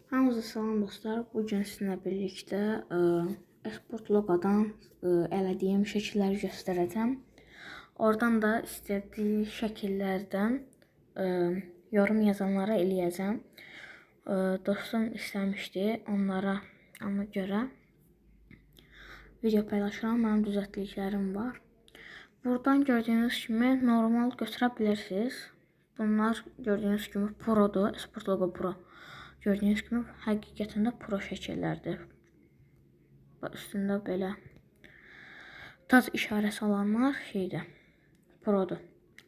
Hamınıza salam dostlar. Bugün sizinlə birlikdə Export logodan elədiyim şəkilləri göstərəcəm. Oradan da istədiyi şəkillərdən yorum yazanlara eləyəcəm. Dostum istəmişdi, ona görə video paylaşıram. Mənim düzəltdiklərim var. Buradan gördüyünüz kimi normal götürə bilirsiniz. Bunlar gördüyünüz kimi Pro'dur, Export logo Pro. Gördüyünüz kimi həqiqətən də pro şəkillərdir. Üstündə belə tac işarəsi olanlar şeydir, Pro'dur.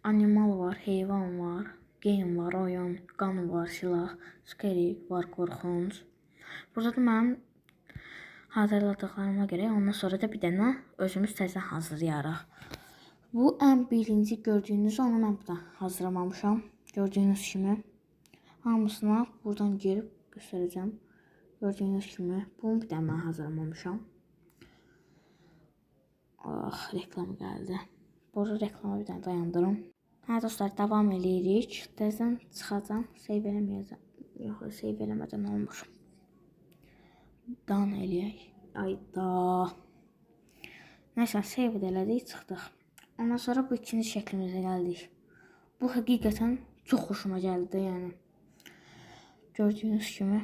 Animal var, heyvan var, game var, oyun, qan var, silah, scary var, qorxunc. Burada da mənim hazırladıqlarıma görə, ondan sonra da bir dənə özümüz təzədən hazırlayarıq. Bu ən birinci gördüyünüz, onu mən burada hazırlamamışam. Gördüyünüz kimi hamısına buradan girib göstərəcəm. Gördüyünüz kimi bunu bir də mən hazırlamamışam. Reklam gəldi. Burada reklamı bir dənə dayandırım. Dostlar, davam edirik. Təzədən çıxacam. Save eləməyəcəm. Yox, save eləmədən olmur. Dan eləyək. Ayda. Nəysə, save elədik, çıxdıq. Ondan sonra bu ikinci şəklimizə gəldik. Bu həqiqətən çox xoşuma gəldi, yəni. Gördüyünüz kimi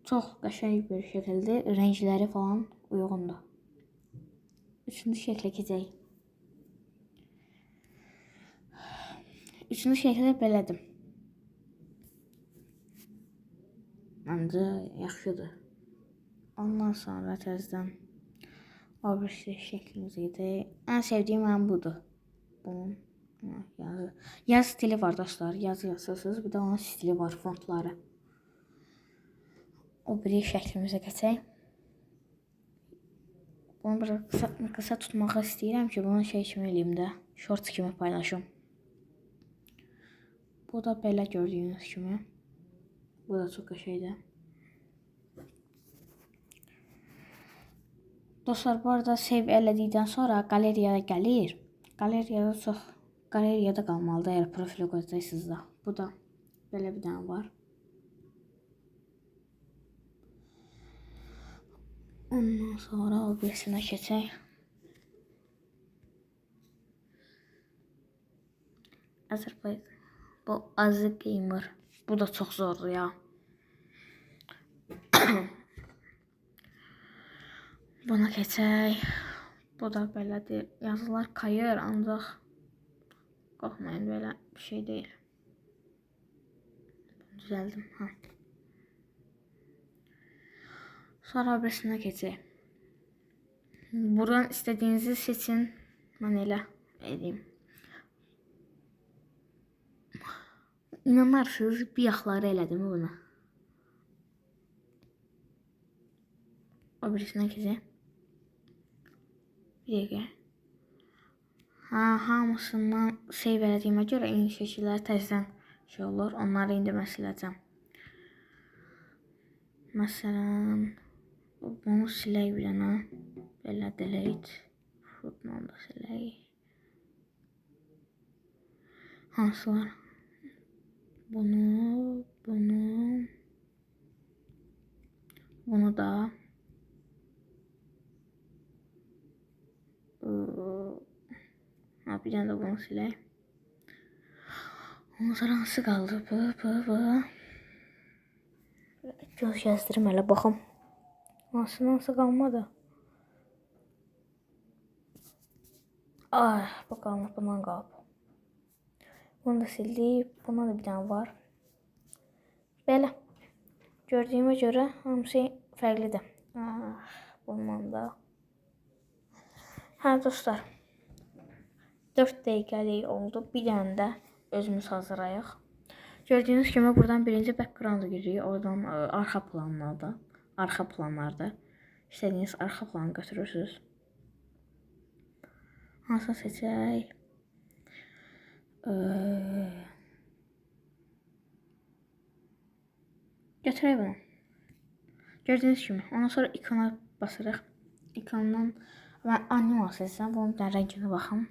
çox qəşəng bir şəkildir. Rəngləri falan uyğundur. Üçüncü şəklə keçək. Üçüncü şəklə belədir. Məncə yaxşıdır. Ondan sonra təzədən o bir şəklimiz idi. Ən sevdiyim mənim budur. Bunun yazı stili var dostlar. Yazı yazırsınız. Bir də onun stili var, fontları. O biri şəklimizə keçək. Bunu biraz qısa tutmağı istəyirəm ki, bunu şey kimi eləyim də, short kimi paylaşım. Bu da belə gördüyünüz kimi. Bu da çox qəşəngdir. Dostlar, bu arada save elədikdən sonra qaleriyaya gəlir. Qaleriyada qalmalıdır, əgər profili qoyacaqsınız da. Bu da belə bir dənə var. Ondan sonra o birisinə keçək. Azərbaycan. Bu Azı Gamer. Bu da çox zordur ya. Buna keçək. Bu da belədir. Yazılar kayır, ancaq qorxmayın, belə bir şey deyil. Düzəldim. Sonra birisinə keçək. Buradan istədiyinizi seçin. Mən elə edeyim. İnanarsınız, bir yaxları elədim bunu. O birisinə keçək. Bir dəqiqə. Hamısından save elədiyimə görə eyni şəkillər təzədən şey olur. Onları indi mən siləcəm. Məsələn, bunu silək bir dənə. Belə delete. Footnote da silək. Hansılar? Bunu da. Bir dənə də bunu silək. Ondan sonra hansı qaldı? Bu. Göz gəzdirim hələ, baxım. Hansı qalmadı? Bu qalıb, bundan qalıb. Bunu da sildik. Buna da bir dənə var. Belə. Gördüyümə görə hamısı fərqlidir. Bundan da. Dostlar. 4 dəqiqəlik oldu. Bir dənə də özümüz hazırlayaq. Gördüyünüz kimi buradan birinci background giririk. Oradan arxa planlarda. İstədiyiniz arxa planı götürürsünüz. Hansını seçək? Götürək bunu. Gördüyünüz kimi. Ondan sonra ikona basırıq. İkondan mən animasiya seçsəm. Bunun bir dənə rənginə baxım.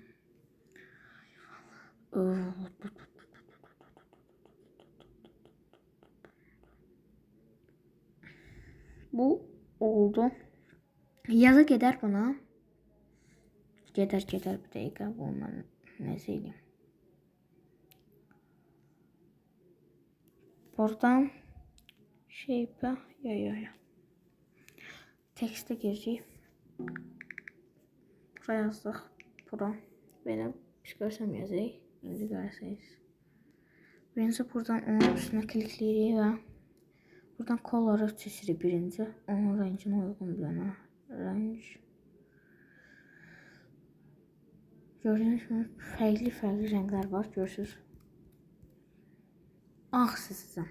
Bu oldu. Yazı gedər buna. Gedər bir dəqiqə. Bundan nəsə eləyim. Buradan shape ya. Tekste girəcəyik. Bura yazdıq. Bura. Belə görsəm yazayım. İndi görsəyiz. Birinci buradan onun üstünə klikləyirik və buradan color seçirik birinci. Onun rənginə uyğun bilənə. Rəng. Gördüyünüz kimi fərqli rənglər var. Görürsünüz. Ağ seçəcəm.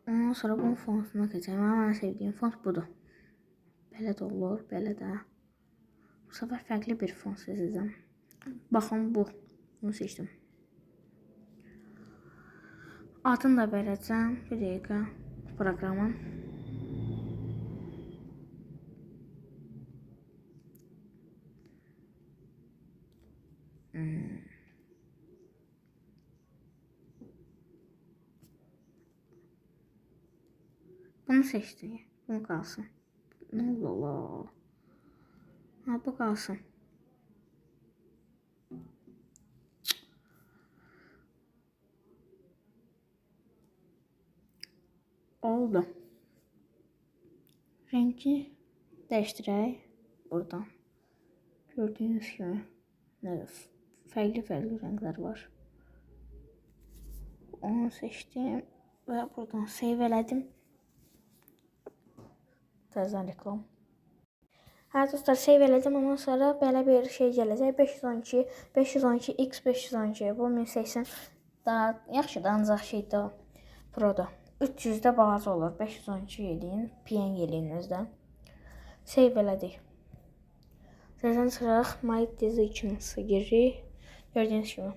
Ondan sonra bunun fontuna keçəcəm. Mənim sevdiyim font budur. Belə də olur, belə də. Bu səfər fərqli bir font seçəcəm. Baxın bu. Bunu seçdim. Adını da verəcəm. Bir dəqiqə. Proqramın. Bunu seçdim. Bunu qalsın. Ne olur? Ha, bu qalsın. Oldu. Rengi dəyişdirək. Buradan. Gördüyünüz kimi fərqli rənglər var. Onu seçdim və buradan save elədim. Təzədən reklam. Hə dostlar, save elədim. Ondan sonra belə bir şey gələcək. 512 x 512. Bu 1080 daha yaxşıdır, ancaq şeydə Pro-da 300-də balaca olur. 512 eləyin, PNG eləyin özdə. Save elədik. Təzədən çıxırıq. My Decisions giririk. Gördüyünüz kimi.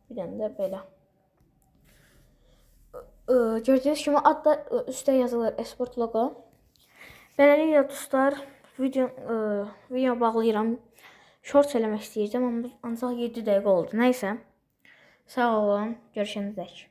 Bir dənə də belə. Gördüyünüz kimi adda üstə yazılır Esport logo. Beləliklə dostlar, video bağlayıram. Shorts eləmək istəyirdim, ancaq 7 dəqiqə oldu. Nəysə, sağ olun, görüşənədək.